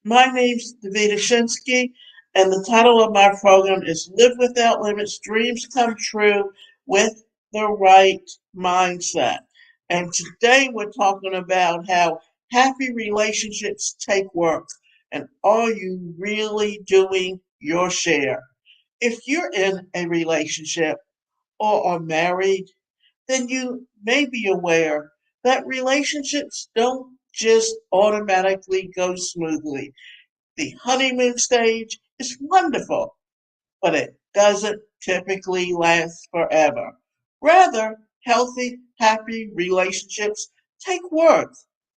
My name's Davida Shinsky, and the title of my program is Live Without Limits Dreams Come True with the Right Mindset. And today we're talking about how happy relationships take work. And are you really doing your share? If you're in a relationship or are married, then you may be aware that relationships don't just automatically go smoothly. The honeymoon stage is wonderful, but it doesn't typically last forever. Rather, healthy, happy relationships take work.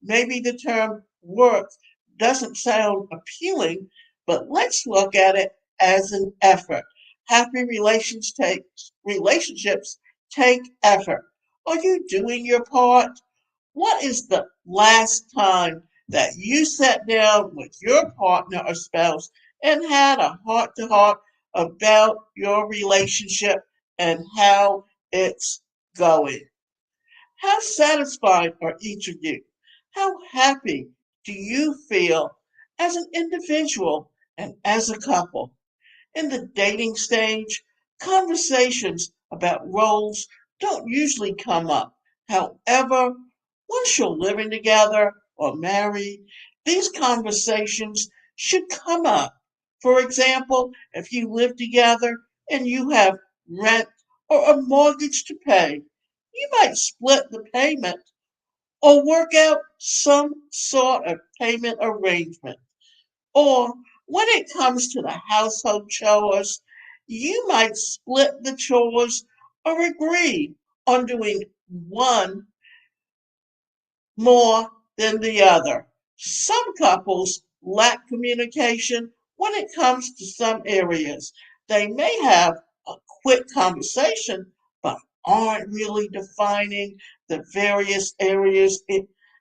Maybe the term work doesn't sound appealing, but let's look at it as an effort. Happy relationships take effort. Are you doing your part? What is the last time that you sat down with your partner or spouse and had a heart to heart about your relationship and how it's going? How satisfied are each of you? How happy do you feel as an individual and as a couple? In the dating stage, conversations about roles don't usually come up. However, once you're living together or married, these conversations should come up. For example, if you live together and you have rent or a mortgage to pay, you might split the payment or work out some sort of payment arrangement. Or when it comes to the household chores, you might split the chores or agree on doing one more than the other. Some couples lack communication when it comes to some areas. They may have a quick conversation, but aren't really defining the various areas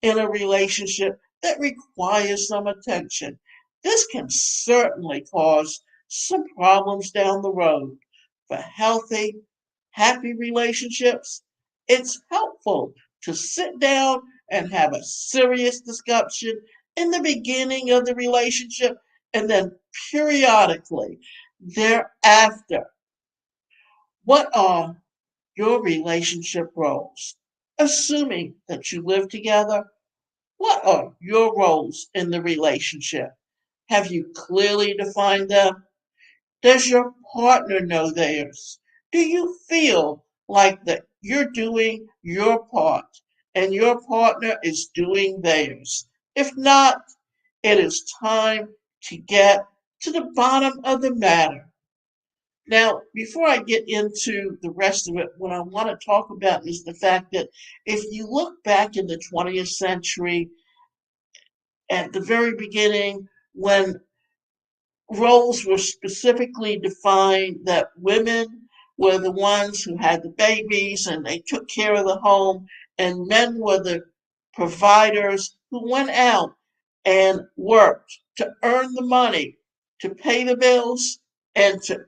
in a relationship that require some attention. This can certainly cause some problems down the road. For healthy, happy relationships, it's helpful to sit down and have a serious discussion in the beginning of the relationship and then periodically thereafter. What are your relationship roles? Assuming that you live together, what are your roles in the relationship? Have you clearly defined them? Does your partner know theirs? Do you feel like that you're doing your part and your partner is doing theirs? If not, it is time to get to the bottom of the matter. Now, before I get into the rest of it, what I want to talk about is the fact that if you look back in the 20th century, at the very beginning, when roles were specifically defined that women were the ones who had the babies and they took care of the home, and men were the providers who went out and worked to earn the money to pay the bills and to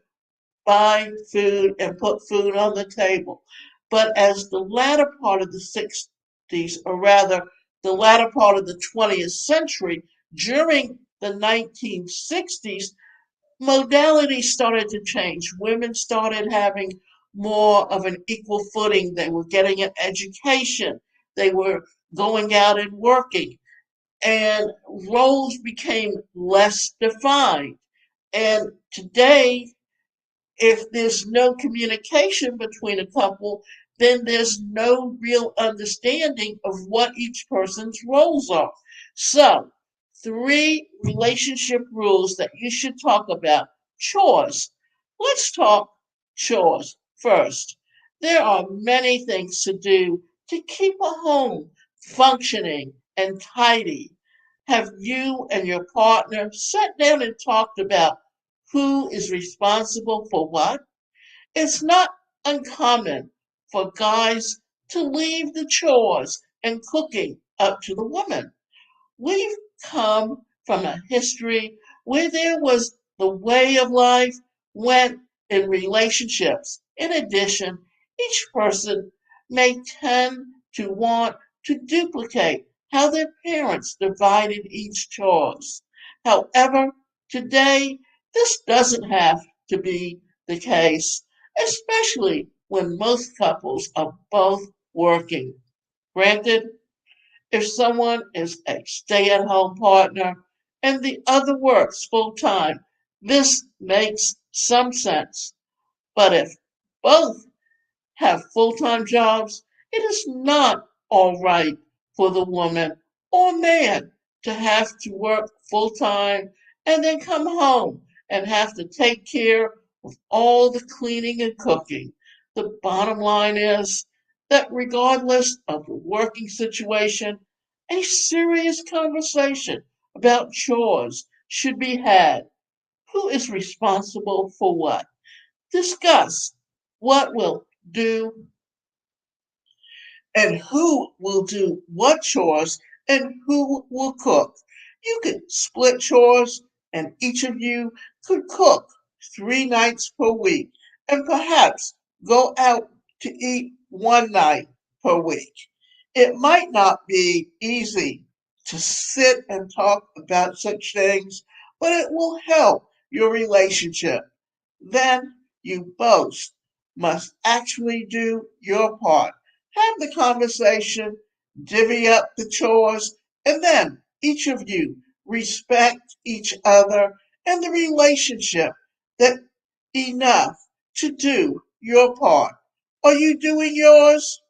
buy food and put food on the table. But as the latter part of the 60s, or rather the latter part of the 20th century, during the 1960s, modalities started to change. Women started having more of an equal footing. They were getting an education. They were going out and working. And roles became less defined. And today, if there's no communication between a couple, then there's no real understanding of what each person's roles are. So, three relationship rules that you should talk about. Chores. Let's talk chores first. There are many things to do to keep a home functioning and tidy. Have you and your partner sat down and talked about who is responsible for what? It's not uncommon for guys to leave the chores and cooking up to the woman. We've come from a history where there was the way of life went in relationships. In addition, each person may tend to want to duplicate how their parents divided each chores. However, today, this doesn't have to be the case, especially when most couples are both working. Granted, if someone is a stay at home partner and the other works full time, this makes some sense. But if both have full time jobs, it is not all right for the woman or man to have to work full time and then come home and have to take care of all the cleaning and cooking. The bottom line is that regardless of the working situation, a serious conversation about chores should be had. Who is responsible for what? Discuss what will do and who will do what chores and who will cook. You could split chores and each of you could cook 3 nights per week and perhaps go out to eat one night per week. It might not be easy to sit and talk about such things, but it will help your relationship. Then you both must actually do your part. Have the conversation, divvy up the chores, and then each of you respect each other and the relationship that enough to do your part. Are you doing yours?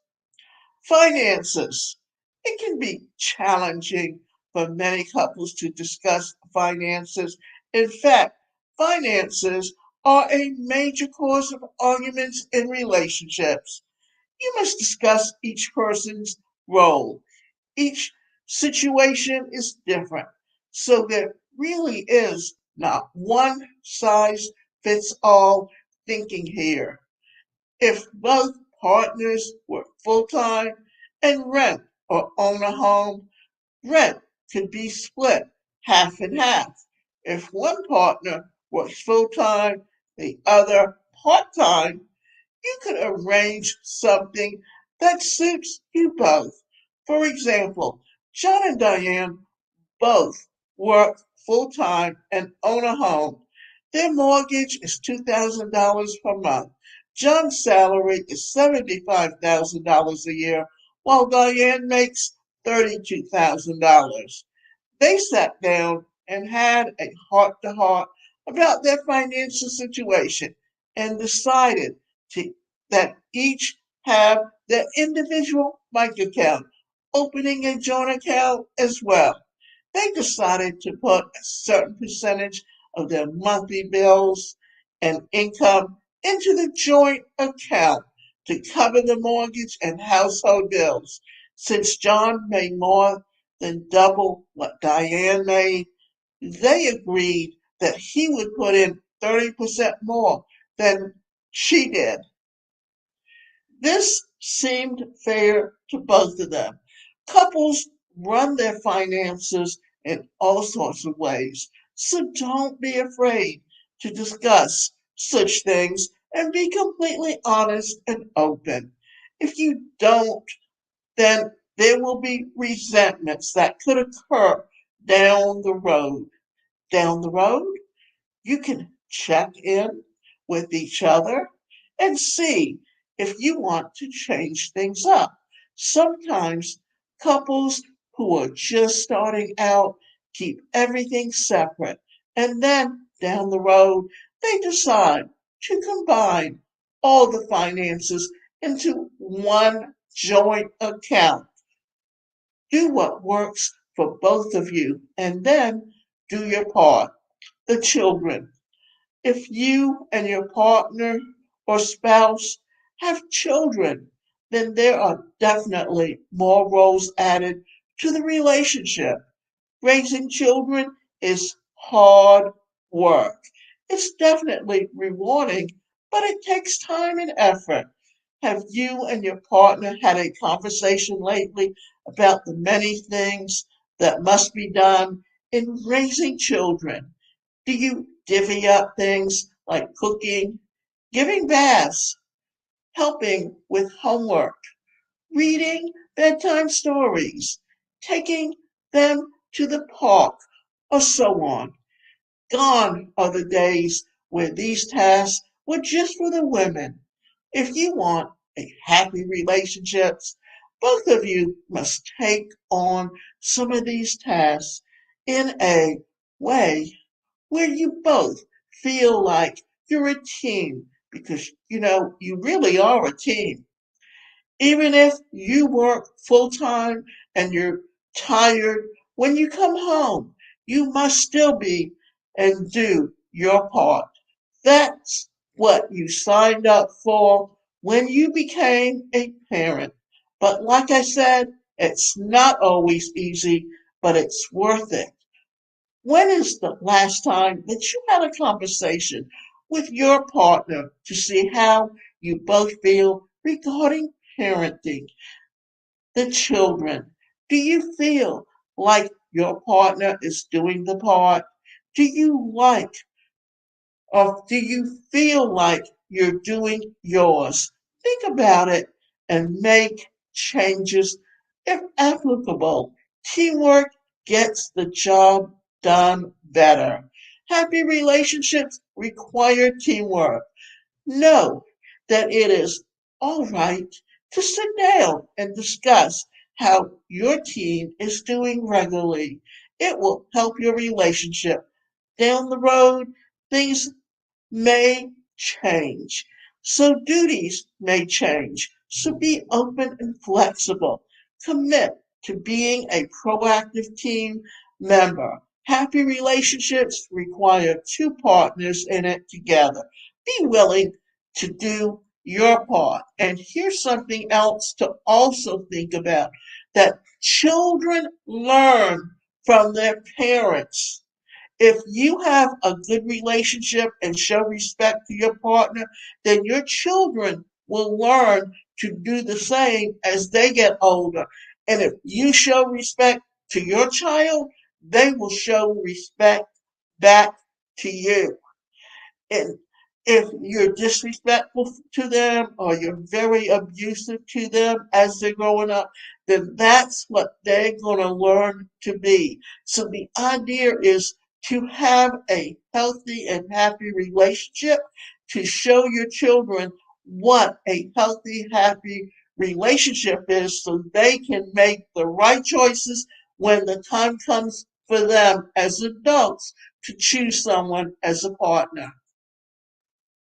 Finances. It can be challenging for many couples to discuss finances. In fact, finances are a major cause of arguments in relationships. You must discuss each person's role. Each situation is different. So there really is not one size fits all thinking here. If both partners work full time and rent or own a home, rent could be split half and half. If one partner works full time, the other part time, you could arrange something that suits you both. For example, John and Diane both work full time and own a home. Their mortgage is $2,000 per month. John's salary is $75,000 a year, while Diane makes $32,000. They sat down and had a heart to heart about their financial situation and decided to, that each have their individual bank account, opening a joint account as well. They decided to put a certain percentage of their monthly bills and income into the joint account to cover the mortgage and household bills. Since John made more than double what Diane made, they agreed that he would put in 30% more than she did. This seemed fair to both of them. Couples run their finances in all sorts of ways, so don't be afraid to discuss such things and be completely honest and open. If you don't, then there will be resentments that could occur down the road. Down the road, you can check in with each other and see if you want to change things up. Sometimes couples who are just starting out keep everything separate, and then down the road, they decide to combine all the finances into one joint account. Do what works for both of you, and then do your part. The children. If you and your partner or spouse have children, then there are definitely more roles added to the relationship. Raising children is hard work. It's definitely rewarding, but it takes time and effort. Have you and your partner had a conversation lately about the many things that must be done in raising children? Do you divvy up things like cooking, giving baths, helping with homework, reading bedtime stories, taking them to the park, or so on? Gone are the days where these tasks were just for the women. If you want a happy relationships, both of you must take on some of these tasks in a way where you both feel like you're a team because you really are a team. Even if you work full time and you're tired, when you come home, you must still be and do your part. That's what you signed up for when you became a parent. But like I said, it's not always easy, but it's worth it. When is the last time that you had a conversation with your partner to see how you both feel regarding parenting the children? Do you feel like your partner is doing the part? Do you like or do you feel like you're doing yours? Think about it and make changes if applicable. Teamwork gets the job done better. Happy relationships require teamwork. Know that it is all right to sit down and discuss how your team is doing regularly. It will help your relationship. Down the road, things may change. So duties may change. So be open and flexible. Commit to being a proactive team member. Happy relationships require two partners in it together. Be willing to do your part. And here's something else to also think about that children learn from their parents. If you have a good relationship and show respect to your partner, then your children will learn to do the same as they get older. And if you show respect to your child, they will show respect back to you. And if you're disrespectful to them or you're very abusive to them as they're growing up, then that's what they're going to learn to be. So the idea is to have a healthy and happy relationship to show your children what a healthy, happy relationship is so they can make the right choices when the time comes for them as adults to choose someone as a partner.